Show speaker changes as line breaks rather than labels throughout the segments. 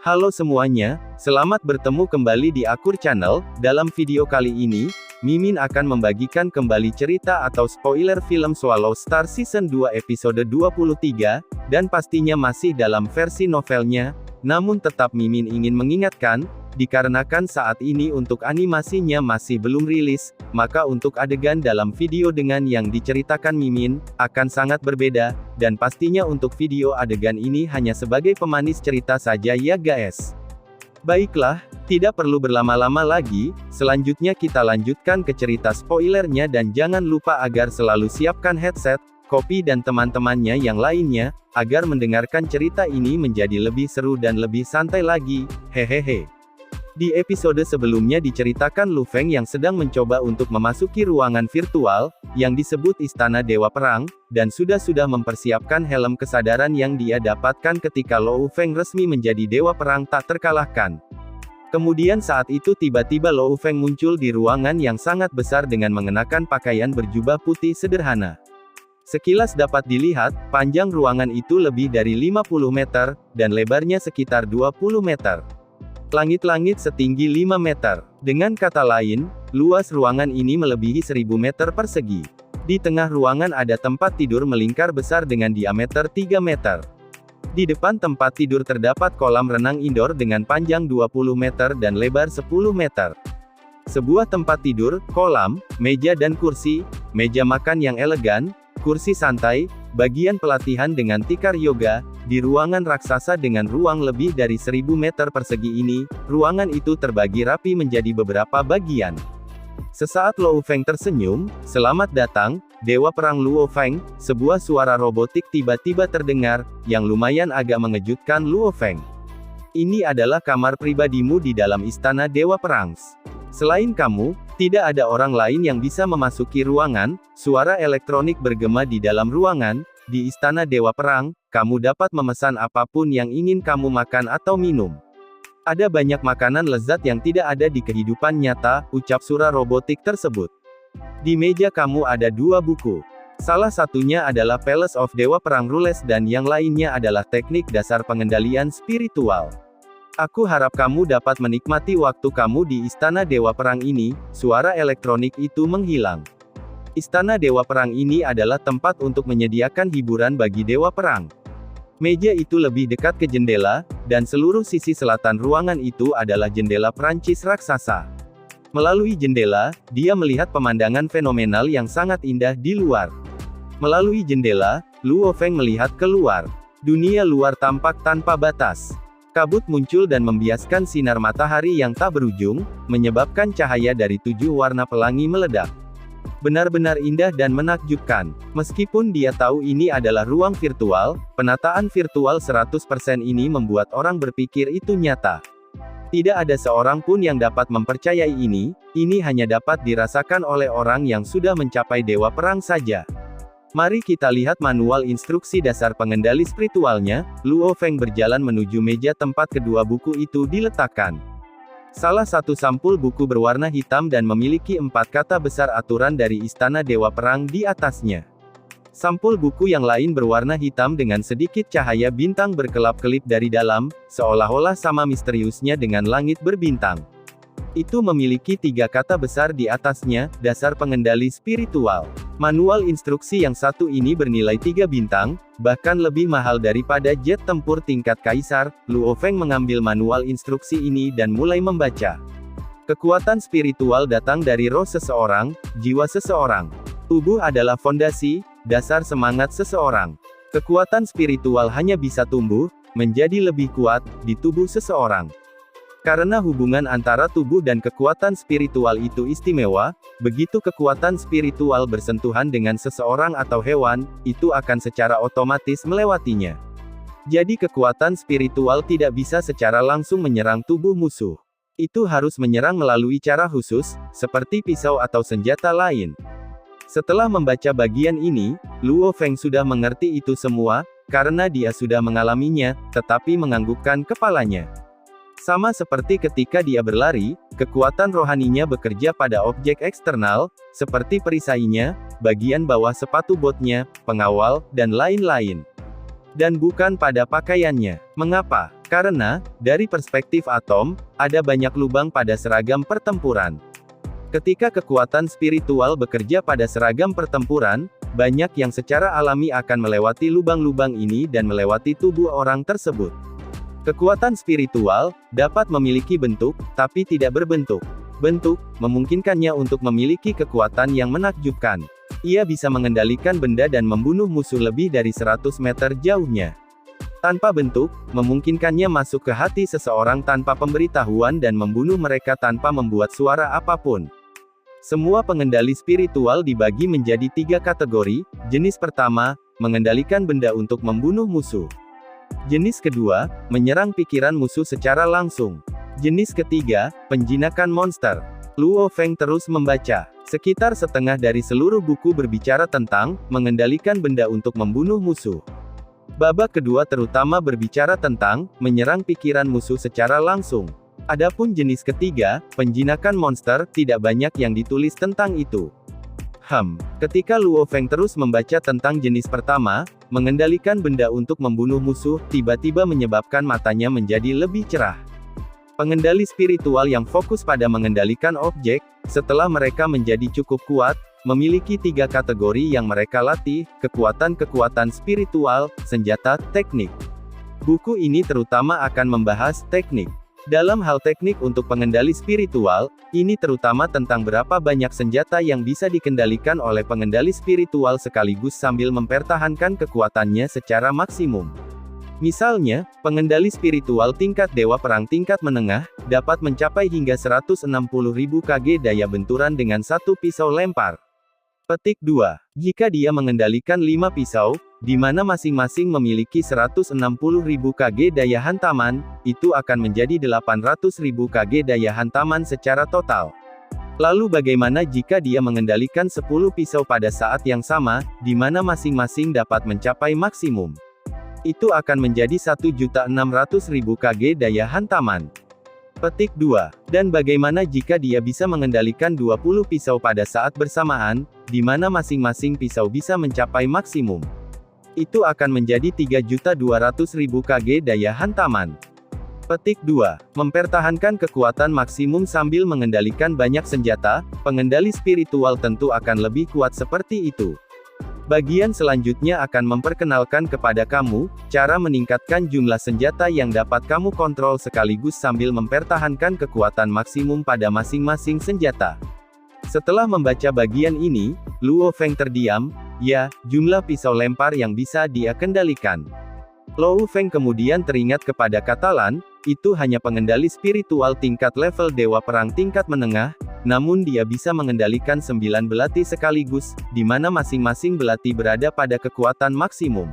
Halo semuanya, selamat bertemu kembali di Akur Channel. Dalam video kali ini, Mimin akan membagikan kembali cerita atau spoiler film Swallow Star Season 2 episode 23, dan pastinya masih dalam versi novelnya. Namun tetap Mimin ingin mengingatkan, dikarenakan saat ini untuk animasinya masih belum rilis, maka untuk adegan dalam video dengan yang diceritakan Mimin, akan sangat berbeda, dan pastinya untuk video adegan ini hanya sebagai pemanis cerita saja ya guys. Baiklah, tidak perlu berlama-lama lagi, selanjutnya kita lanjutkan ke cerita spoilernya dan jangan lupa agar selalu siapkan headset, kopi dan teman-temannya yang lainnya, agar mendengarkan cerita ini menjadi lebih seru dan lebih santai lagi, hehehe. Di episode sebelumnya diceritakan Lu Feng yang sedang mencoba untuk memasuki ruangan virtual, yang disebut Istana Dewa Perang, dan sudah mempersiapkan helm kesadaran yang dia dapatkan ketika Lu Feng resmi menjadi Dewa Perang tak terkalahkan. Kemudian saat itu tiba-tiba Lu Feng muncul di ruangan yang sangat besar dengan mengenakan pakaian berjubah putih sederhana. Sekilas dapat dilihat, panjang ruangan itu lebih dari 50 meter, dan lebarnya sekitar 20 meter. Langit-langit setinggi 5 meter. Dengan kata lain, luas ruangan ini melebihi 1000 meter persegi. Di tengah ruangan ada tempat tidur melingkar besar dengan diameter 3 meter. Di depan tempat tidur terdapat kolam renang indoor dengan panjang 20 meter dan lebar 10 meter. Sebuah tempat tidur, kolam, meja dan kursi, meja makan yang elegan, kursi santai, bagian pelatihan dengan tikar yoga. Di ruangan raksasa dengan ruang lebih dari 1000 meter persegi ini, ruangan itu terbagi rapi menjadi beberapa bagian. Sesaat Lu Feng tersenyum, "Selamat datang, Dewa Perang Lu Feng." Sebuah suara robotik tiba-tiba terdengar, yang lumayan agak mengejutkan Lu Feng. "Ini adalah kamar pribadimu di dalam Istana Dewa Perang. Selain kamu, tidak ada orang lain yang bisa memasuki ruangan." Suara elektronik bergema di dalam ruangan. "Di Istana Dewa Perang, kamu dapat memesan apapun yang ingin kamu makan atau minum. Ada banyak makanan lezat yang tidak ada di kehidupan nyata," ucap suara robotik tersebut. "Di meja kamu ada 2 buku. Salah satunya adalah Palace of Dewa Perang Rules dan yang lainnya adalah teknik dasar pengendalian spiritual. Aku harap kamu dapat menikmati waktu kamu di Istana Dewa Perang ini." Suara elektronik itu menghilang. Istana Dewa Perang ini adalah tempat untuk menyediakan hiburan bagi Dewa Perang. Meja itu lebih dekat ke jendela, dan seluruh sisi selatan ruangan itu adalah jendela Prancis raksasa. Melalui jendela, dia melihat pemandangan fenomenal yang sangat indah di luar. Melalui jendela, Lu Feng melihat keluar. Dunia luar tampak tanpa batas. Kabut muncul dan membiaskan sinar matahari yang tak berujung, menyebabkan cahaya dari 7 warna pelangi meledak. Benar-benar indah dan menakjubkan. Meskipun dia tahu ini adalah ruang virtual, penataan virtual 100% ini membuat orang berpikir itu nyata. Tidak ada seorang pun yang dapat mempercayai ini hanya dapat dirasakan oleh orang yang sudah mencapai Dewa Perang saja. Mari kita lihat manual instruksi dasar pengendali spiritualnya. Lu Feng berjalan menuju meja tempat kedua buku itu diletakkan. Salah satu sampul buku berwarna hitam dan memiliki 4 kata besar aturan dari Istana Dewa Perang di atasnya. Sampul buku yang lain berwarna hitam dengan sedikit cahaya bintang berkelap-kelip dari dalam, seolah-olah sama misteriusnya dengan langit berbintang. Itu memiliki 3 kata besar di atasnya, dasar pengendali spiritual. Manual instruksi yang satu ini bernilai 3 bintang, bahkan lebih mahal daripada jet tempur tingkat kaisar. Lu Feng mengambil manual instruksi ini dan mulai membaca. Kekuatan spiritual datang dari roh seseorang, jiwa seseorang. Tubuh adalah fondasi, dasar semangat seseorang. Kekuatan spiritual hanya bisa tumbuh, menjadi lebih kuat, di tubuh seseorang. Karena hubungan antara tubuh dan kekuatan spiritual itu istimewa, begitu kekuatan spiritual bersentuhan dengan seseorang atau hewan, itu akan secara otomatis melewatinya. Jadi kekuatan spiritual tidak bisa secara langsung menyerang tubuh musuh. Itu harus menyerang melalui cara khusus, seperti pisau atau senjata lain. Setelah membaca bagian ini, Lu Feng sudah mengerti itu semua, karena dia sudah mengalaminya, tetapi menganggukkan kepalanya. Sama seperti ketika dia berlari, kekuatan rohaninya bekerja pada objek eksternal, seperti perisainya, bagian bawah sepatu botnya, pengawal, dan lain-lain. Dan bukan pada pakaiannya. Mengapa? Karena, dari perspektif atom, ada banyak lubang pada seragam pertempuran. Ketika kekuatan spiritual bekerja pada seragam pertempuran, banyak yang secara alami akan melewati lubang-lubang ini dan melewati tubuh orang tersebut. Kekuatan spiritual dapat memiliki bentuk, tapi tidak berbentuk. Bentuk memungkinkannya untuk memiliki kekuatan yang menakjubkan. Ia bisa mengendalikan benda dan membunuh musuh lebih dari 100 meter jauhnya. Tanpa bentuk, memungkinkannya masuk ke hati seseorang tanpa pemberitahuan dan membunuh mereka tanpa membuat suara apapun. Semua pengendali spiritual dibagi menjadi 3 kategori. Jenis pertama, mengendalikan benda untuk membunuh musuh. Jenis kedua, menyerang pikiran musuh secara langsung. Jenis ketiga, penjinakan monster. Luo Feng terus membaca. Sekitar setengah dari seluruh buku berbicara tentang mengendalikan benda untuk membunuh musuh. Babak kedua terutama berbicara tentang menyerang pikiran musuh secara langsung. Adapun jenis ketiga, penjinakan monster, tidak banyak yang ditulis tentang itu. Ketika Luo Feng terus membaca tentang jenis pertama, mengendalikan benda untuk membunuh musuh, tiba-tiba menyebabkan matanya menjadi lebih cerah. Pengendali spiritual yang fokus pada mengendalikan objek, setelah mereka menjadi cukup kuat, memiliki 3 kategori yang mereka latih: kekuatan-kekuatan spiritual, senjata, teknik. Buku ini terutama akan membahas teknik. Dalam hal teknik untuk pengendali spiritual, ini terutama tentang berapa banyak senjata yang bisa dikendalikan oleh pengendali spiritual sekaligus sambil mempertahankan kekuatannya secara maksimum. Misalnya, pengendali spiritual tingkat dewa perang tingkat menengah, dapat mencapai hingga 160.000 kg daya benturan dengan 1 pisau lempar. Petik 2. Jika dia mengendalikan 5 pisau, di mana masing-masing memiliki 160.000 kg daya hantaman, itu akan menjadi 800.000 kg daya hantaman secara total. Lalu bagaimana jika dia mengendalikan 10 pisau pada saat yang sama, di mana masing-masing dapat mencapai maksimum? Itu akan menjadi 1.600.000 kg daya hantaman. Petik 2. Dan bagaimana jika dia bisa mengendalikan 20 pisau pada saat bersamaan, di mana masing-masing pisau bisa mencapai maksimum? Itu akan menjadi 3.200.000 kg daya hantaman. Petik 2. Mempertahankan kekuatan maksimum sambil mengendalikan banyak senjata, pengendali spiritual tentu akan lebih kuat seperti itu. Bagian selanjutnya akan memperkenalkan kepada kamu, cara meningkatkan jumlah senjata yang dapat kamu kontrol sekaligus sambil mempertahankan kekuatan maksimum pada masing-masing senjata. Setelah membaca bagian ini, Luo Feng terdiam. Ya, jumlah pisau lempar yang bisa dia kendalikan. Luo Feng kemudian teringat kepada kata Lan, itu hanya pengendali spiritual tingkat level dewa perang tingkat menengah, namun dia bisa mengendalikan 9 belati sekaligus, di mana masing-masing belati berada pada kekuatan maksimum.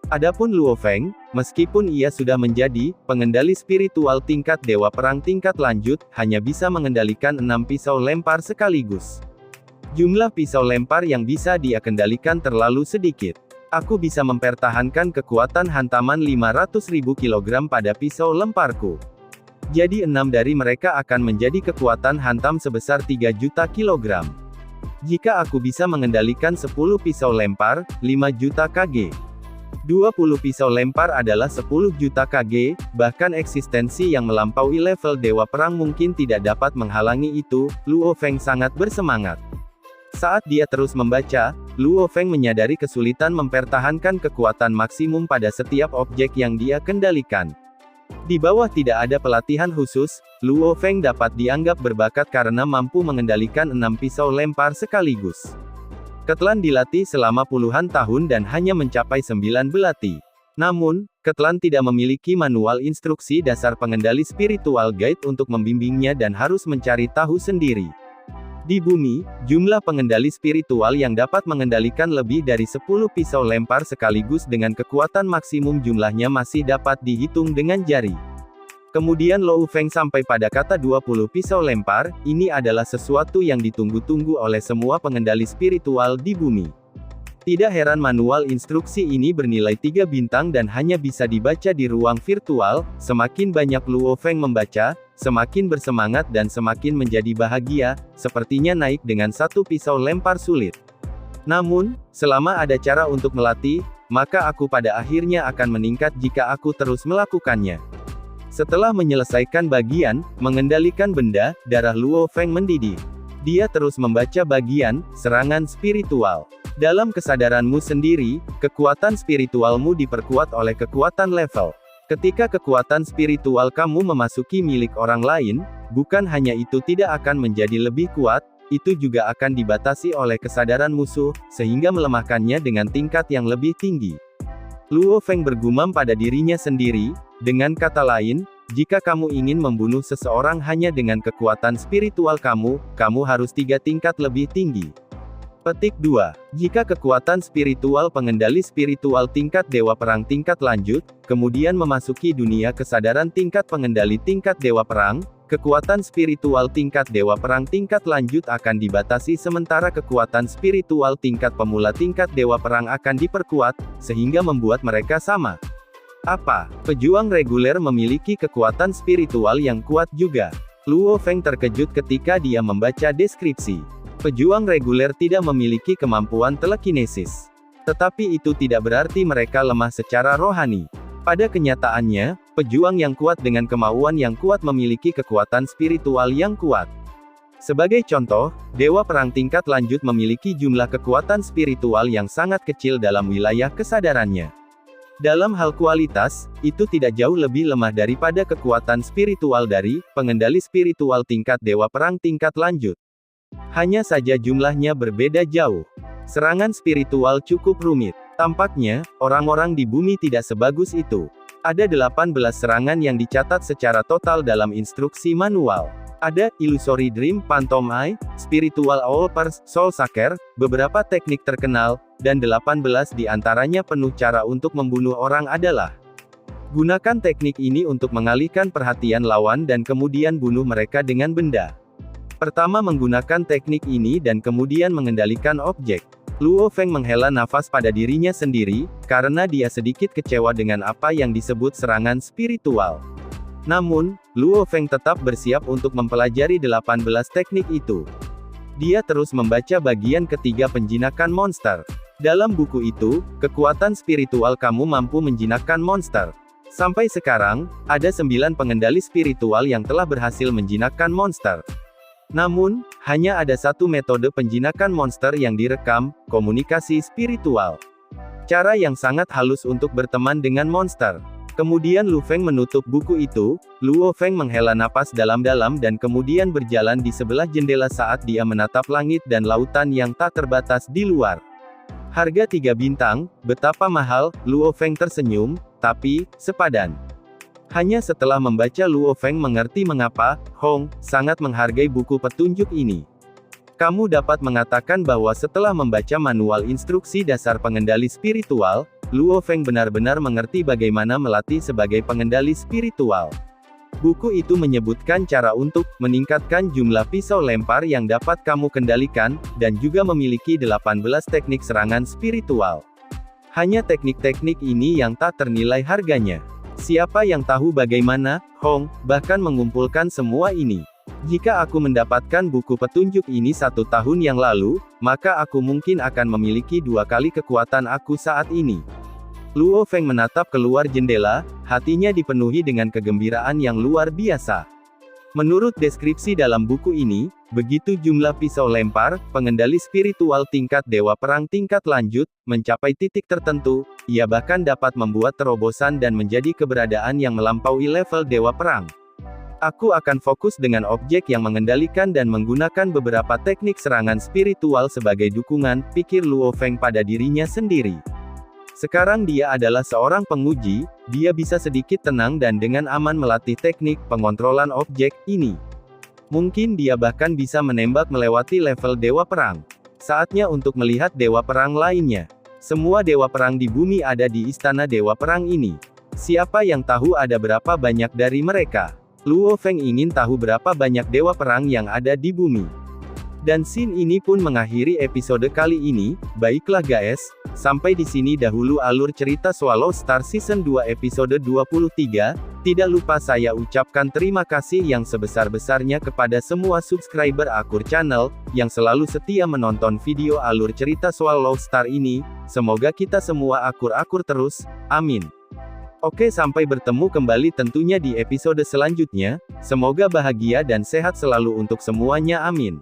Adapun Luo Feng, meskipun ia sudah menjadi pengendali spiritual tingkat dewa perang tingkat lanjut, hanya bisa mengendalikan 6 pisau lempar sekaligus. Jumlah pisau lempar yang bisa dia kendalikan terlalu sedikit. Aku bisa mempertahankan kekuatan hantaman 500.000 kg pada pisau lemparku. Jadi 6 dari mereka akan menjadi kekuatan hantam sebesar 3 juta kilogram. Jika aku bisa mengendalikan 10 pisau lempar, 5 juta kg. 20 pisau lempar adalah 10 juta kg, bahkan eksistensi yang melampaui level dewa perang mungkin tidak dapat menghalangi itu. Luo Feng sangat bersemangat. Saat dia terus membaca, Luo Feng menyadari kesulitan mempertahankan kekuatan maksimum pada setiap objek yang dia kendalikan. Di bawah tidak ada pelatihan khusus, Luo Feng dapat dianggap berbakat karena mampu mengendalikan 6 pisau lempar sekaligus. Ketlan dilatih selama puluhan tahun dan hanya mencapai 9 belati. Namun, Ketlan tidak memiliki manual instruksi dasar pengendali spiritual guide untuk membimbingnya dan harus mencari tahu sendiri. Di bumi, jumlah pengendali spiritual yang dapat mengendalikan lebih dari 10 pisau lempar sekaligus dengan kekuatan maksimum jumlahnya masih dapat dihitung dengan jari. Kemudian Luo Feng sampai pada kata 20 pisau lempar, ini adalah sesuatu yang ditunggu-tunggu oleh semua pengendali spiritual di bumi. Tidak heran manual instruksi ini bernilai 3 bintang dan hanya bisa dibaca di ruang virtual. Semakin banyak Luo Feng membaca, semakin bersemangat dan semakin menjadi bahagia, sepertinya naik dengan 1 pisau lempar sulit. Namun, selama ada cara untuk melatih, maka aku pada akhirnya akan meningkat jika aku terus melakukannya. Setelah menyelesaikan bagian, mengendalikan benda, darah Luo Feng mendidih. Dia terus membaca bagian, serangan spiritual. Dalam kesadaranmu sendiri, kekuatan spiritualmu diperkuat oleh kekuatan level. Ketika kekuatan spiritual kamu memasuki milik orang lain, bukan hanya itu tidak akan menjadi lebih kuat, itu juga akan dibatasi oleh kesadaran musuh, sehingga melemahkannya dengan tingkat yang lebih tinggi. Luo Feng bergumam pada dirinya sendiri, dengan kata lain, jika kamu ingin membunuh seseorang hanya dengan kekuatan spiritual kamu harus 3 tingkat lebih tinggi. Petik 2. Jika kekuatan spiritual pengendali spiritual tingkat Dewa Perang tingkat lanjut, kemudian memasuki dunia kesadaran tingkat pengendali tingkat Dewa Perang, kekuatan spiritual tingkat Dewa Perang tingkat lanjut akan dibatasi sementara kekuatan spiritual tingkat pemula tingkat Dewa Perang akan diperkuat, sehingga membuat mereka sama. Apa? Pejuang reguler memiliki kekuatan spiritual yang kuat juga. Luo Feng terkejut ketika dia membaca deskripsi. Pejuang reguler tidak memiliki kemampuan telekinesis. Tetapi itu tidak berarti mereka lemah secara rohani. Pada kenyataannya, pejuang yang kuat dengan kemauan yang kuat memiliki kekuatan spiritual yang kuat. Sebagai contoh, Dewa Perang tingkat lanjut memiliki jumlah kekuatan spiritual yang sangat kecil dalam wilayah kesadarannya. Dalam hal kualitas, itu tidak jauh lebih lemah daripada kekuatan spiritual dari pengendali spiritual tingkat Dewa Perang tingkat lanjut. Hanya saja jumlahnya berbeda jauh. Serangan spiritual cukup rumit. Tampaknya, orang-orang di bumi tidak sebagus itu. Ada 18 serangan yang dicatat secara total dalam instruksi manual. Ada Illusory Dream, Phantom Eye, Spiritual Owl Purse, Soul Sucker, beberapa teknik terkenal, dan 18 di antaranya penuh cara untuk membunuh orang adalah gunakan teknik ini untuk mengalihkan perhatian lawan dan kemudian bunuh mereka dengan benda. Pertama menggunakan teknik ini dan kemudian mengendalikan objek. Luo Feng menghela nafas pada dirinya sendiri, karena dia sedikit kecewa dengan apa yang disebut serangan spiritual. Namun, Luo Feng tetap bersiap untuk mempelajari 18 teknik itu. Dia terus membaca bagian ketiga penjinakan monster. Dalam buku itu, kekuatan spiritual kamu mampu menjinakkan monster. Sampai sekarang, ada 9 pengendali spiritual yang telah berhasil menjinakkan monster. Namun, hanya ada satu metode penjinakan monster yang direkam, komunikasi spiritual. Cara yang sangat halus untuk berteman dengan monster. Kemudian Lu Feng menutup buku itu, Luo Feng menghela napas dalam-dalam dan kemudian berjalan di sebelah jendela saat dia menatap langit dan lautan yang tak terbatas di luar. Harga 3 bintang, betapa mahal, Luo Feng tersenyum, tapi, sepadan. Hanya setelah membaca Luo Feng mengerti mengapa, Hong, sangat menghargai buku petunjuk ini. Kamu dapat mengatakan bahwa setelah membaca manual instruksi dasar pengendali spiritual, Luo Feng benar-benar mengerti bagaimana melatih sebagai pengendali spiritual. Buku itu menyebutkan cara untuk meningkatkan jumlah pisau lempar yang dapat kamu kendalikan, dan juga memiliki 18 teknik serangan spiritual. Hanya teknik-teknik ini yang tak ternilai harganya. Siapa yang tahu bagaimana, Hong, bahkan mengumpulkan semua ini? Jika aku mendapatkan buku petunjuk ini 1 tahun yang lalu, maka aku mungkin akan memiliki 2 kali kekuatan aku saat ini. Luo Feng menatap keluar jendela, hatinya dipenuhi dengan kegembiraan yang luar biasa. Menurut deskripsi dalam buku ini, begitu jumlah pisau lempar, pengendali spiritual tingkat Dewa Perang tingkat lanjut, mencapai titik tertentu, ia bahkan dapat membuat terobosan dan menjadi keberadaan yang melampaui level Dewa Perang. Aku akan fokus dengan objek yang mengendalikan dan menggunakan beberapa teknik serangan spiritual sebagai dukungan, pikir Luo Feng pada dirinya sendiri. Sekarang dia adalah seorang penguji, dia bisa sedikit tenang dan dengan aman melatih teknik pengontrolan objek ini. Mungkin dia bahkan bisa menembak melewati level Dewa Perang. Saatnya untuk melihat Dewa Perang lainnya. Semua Dewa Perang di bumi ada di Istana Dewa Perang ini. Siapa yang tahu ada berapa banyak dari mereka? Luo Feng ingin tahu berapa banyak Dewa Perang yang ada di bumi. Dan scene ini pun mengakhiri episode kali ini. Baiklah guys, sampai di sini dahulu alur cerita Swallow Star Season 2 episode 23. Tidak lupa saya ucapkan terima kasih yang sebesar-besarnya kepada semua subscriber Akur Channel, yang selalu setia menonton video alur cerita Swallow Star ini. Semoga kita semua akur-akur terus, amin. Oke, sampai bertemu kembali tentunya di episode selanjutnya. Semoga bahagia dan sehat selalu untuk semuanya, amin.